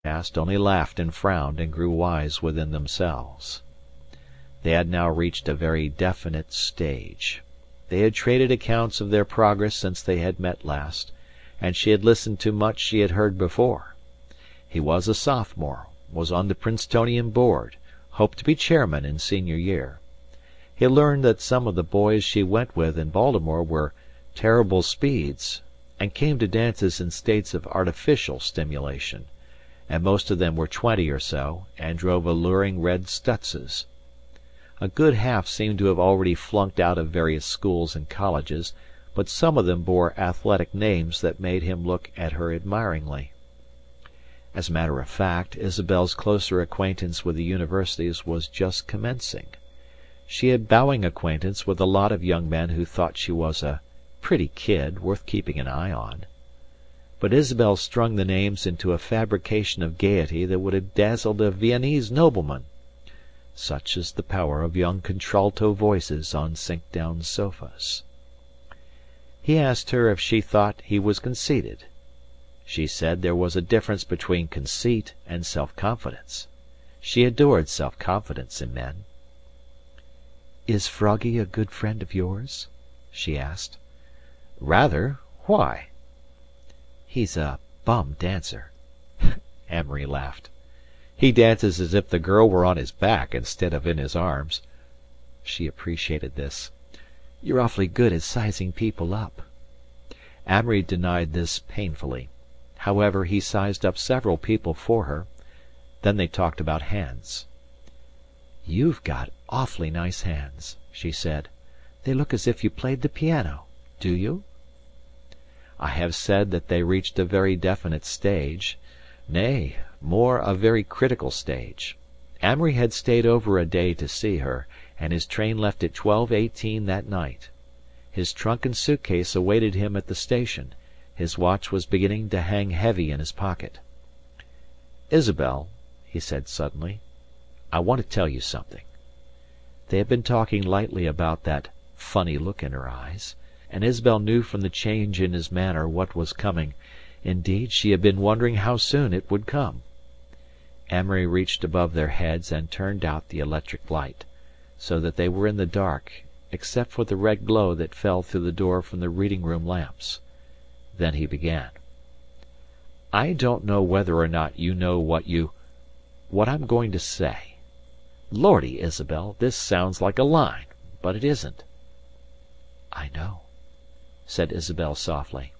asked only laughed and frowned and grew wise within themselves. They had now reached a very definite stage. They had traded accounts of their progress since they had met last, and she had listened to much she had heard before. He was a sophomore, was on the Princetonian board, hoped to be chairman in senior year. He learned that some of the boys she went with in Baltimore were terrible speeds, and came to dances in states of artificial stimulation, and most of them were 20 or so, and drove alluring red Stutzes. A good half seemed to have already flunked out of various schools and colleges, but some of them bore athletic names that made him look at her admiringly. As a matter of fact, Isabel's closer acquaintance with the universities was just commencing. She had bowing acquaintance with a lot of young men who thought she was a pretty kid worth keeping an eye on. But Isabel strung the names into a fabrication of gaiety that would have dazzled a Viennese nobleman. Such is the power of young contralto voices on sink-down sofas. He asked her if she thought he was conceited. She said there was a difference between conceit and self-confidence. She adored self-confidence in men. "Is Froggy a good friend of yours?" she asked. "Rather. Why?" "He's a bum dancer." Amory laughed. "He dances as if the girl were on his back instead of in his arms." She appreciated this. "You're awfully good at sizing people up." Amory denied this painfully. However, he sized up several people for her. Then they talked about hands. "You've got awfully nice hands," she said. "They look as if you played the piano. Do you?" I have said that they reached a very definite stage. Nay, more, a very critical stage. Amory had stayed over a day to see her, and his train left at 12:18 that night. His trunk and suitcase awaited him at the station. His watch was beginning to hang heavy in his pocket. "Isabel," he said suddenly, "I want to tell you something." They had been talking lightly about that funny look in her eyes, and Isabel knew from the change in his manner what was coming. Indeed, she had been wondering how soon it would come. Amory reached above their heads and turned out the electric light, so that they were in the dark, except for the red glow that fell through the door from the reading-room lamps. Then he began. "I don't know whether or not you know what I'm going to say. Lordy, Isabel, this sounds like a line, but it isn't." "I know," said Isabel softly.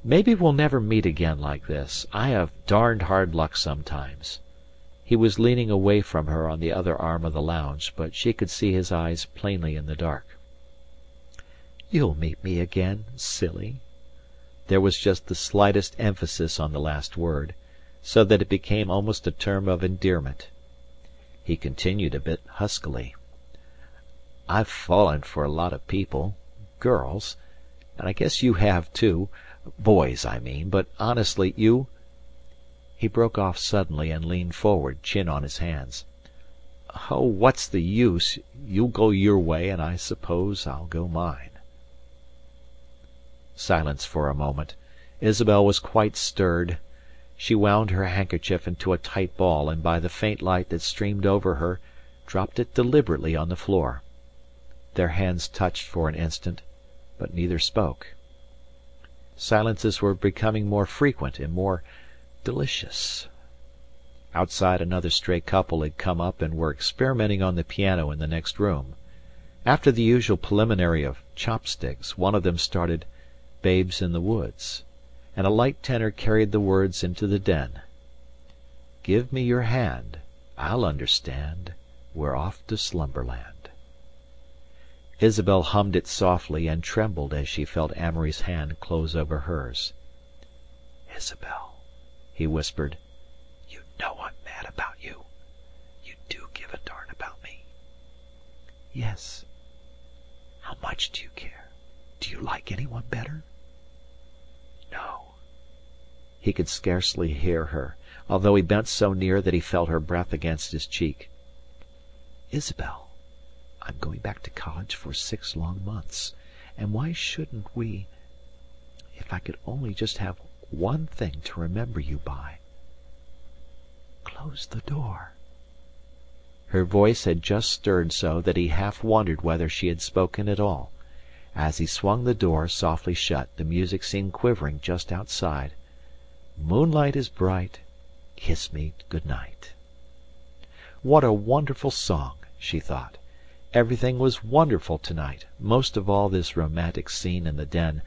"Maybe we'll never meet again like this. I have darned hard luck sometimes." He was leaning away from her on the other arm of the lounge, but she could see his eyes plainly in the dark. "You'll meet me again, silly." There was just the slightest emphasis on the last word, so that it became almost a term of endearment. He continued a bit huskily. "I've fallen for a lot of people, girls, and I guess you have too. Boys, I mean, but honestly, you—" He broke off suddenly and leaned forward, chin on his hands. "Oh, what's the use? You'll go your way, and I suppose I'll go mine." Silence for a moment. Isabel was quite stirred. She wound her handkerchief into a tight ball, and by the faint light that streamed over her, dropped it deliberately on the floor. Their hands touched for an instant, but neither spoke. Silences were becoming more frequent and more delicious. Outside, another stray couple had come up and were experimenting on the piano in the next room. After the usual preliminary of chopsticks, one of them started "Babes in the Woods," and a light tenor carried the words into the den. "Give me your hand, I'll understand, we're off to Slumberland." Isabel hummed it softly and trembled as she felt Amory's hand close over hers. "Isabel," he whispered, "you know I'm mad about you. You do give a darn about me." "Yes." "How much do you care? Do you like anyone better?" "No." He could scarcely hear her, although he bent so near that he felt her breath against his cheek. "Isabel, I'm going back to college for 6 long months, and why shouldn't we... If I could only just have one thing to remember you by..." Close the door." Her voice had just stirred so that he half wondered whether she had spoken at all. As he swung the door softly shut, the music seemed quivering just outside. "Moonlight is bright, kiss me good night." What a wonderful song, she thought. Everything was wonderful tonight, most of all this romantic scene in the den,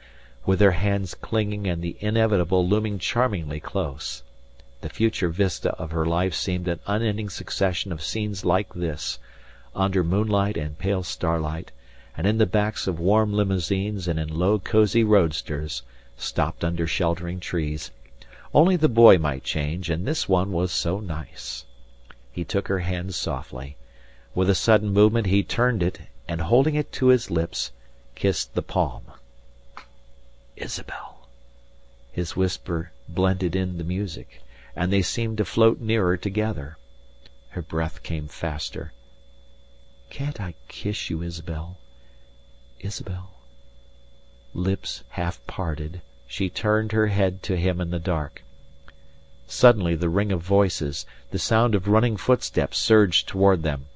with their hands clinging and the inevitable looming charmingly close. The future vista of her life seemed an unending succession of scenes like this, under moonlight and pale starlight, and in the backs of warm limousines and in low cosy roadsters, stopped under sheltering trees. Only the boy might change, and this one was so nice. He took her hand softly. With a sudden movement he turned it, and holding it to his lips, kissed the palm. "Isabel." His whisper blended in the music, and they seemed to float nearer together. Her breath came faster. "Can't I kiss you, Isabel? Isabel?" Lips half parted, she turned her head to him in the dark. Suddenly the ring of voices, the sound of running footsteps surged toward them.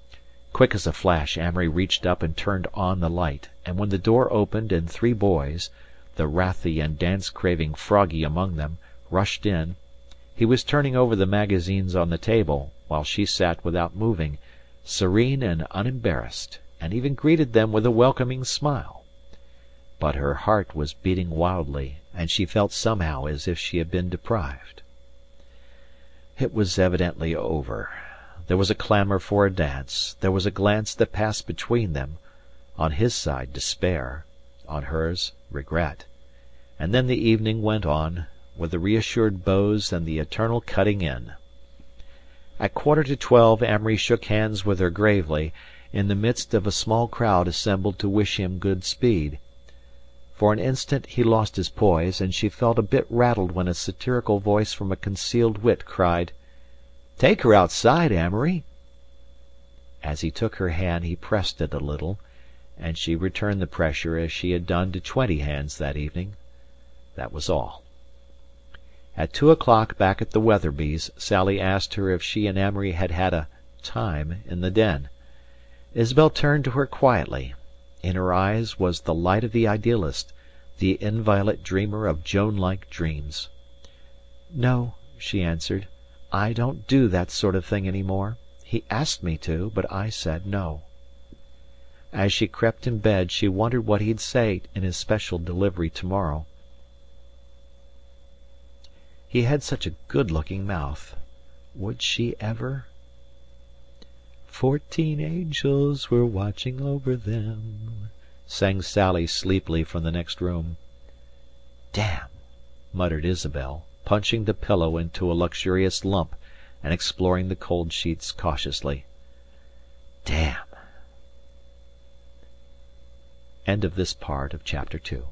Quick as a flash Amory reached up and turned on the light, and when the door opened and 3 boys, the wrathy and dance-craving Froggy among them, rushed in, he was turning over the magazines on the table, while she sat without moving, serene and unembarrassed, and even greeted them with a welcoming smile. But her heart was beating wildly, and she felt somehow as if she had been deprived. It was evidently over. There was a clamour for a dance, there was a glance that passed between them, on his side despair, on hers regret, and then the evening went on, with the reassured bows and the eternal cutting in. At 11:45 Amory shook hands with her gravely, in the midst of a small crowd assembled to wish him good speed. For an instant he lost his poise, and she felt a bit rattled when a satirical voice from a concealed wit cried, "Take her outside, Amory." As he took her hand he pressed it a little, and she returned the pressure as she had done to 20 hands that evening. That was all. At 2 o'clock back at the Weatherbys', Sally asked her if she and Amory had had a "time" in the den. Isabel turned to her quietly. In her eyes was the light of the idealist, the inviolate dreamer of Joan-like dreams. "No," she answered. "I don't do that sort of thing any more. He asked me to, but I said no." As she crept in bed she wondered what he'd say in his special delivery to-morrow. He had such a good-looking mouth. Would she ever? 14 angels were watching over them, sang Sally sleepily from the next room. "Damn," muttered Isabel, punching the pillow into a luxurious lump and exploring the cold sheets cautiously. "Damn." End of this part of Chapter 2.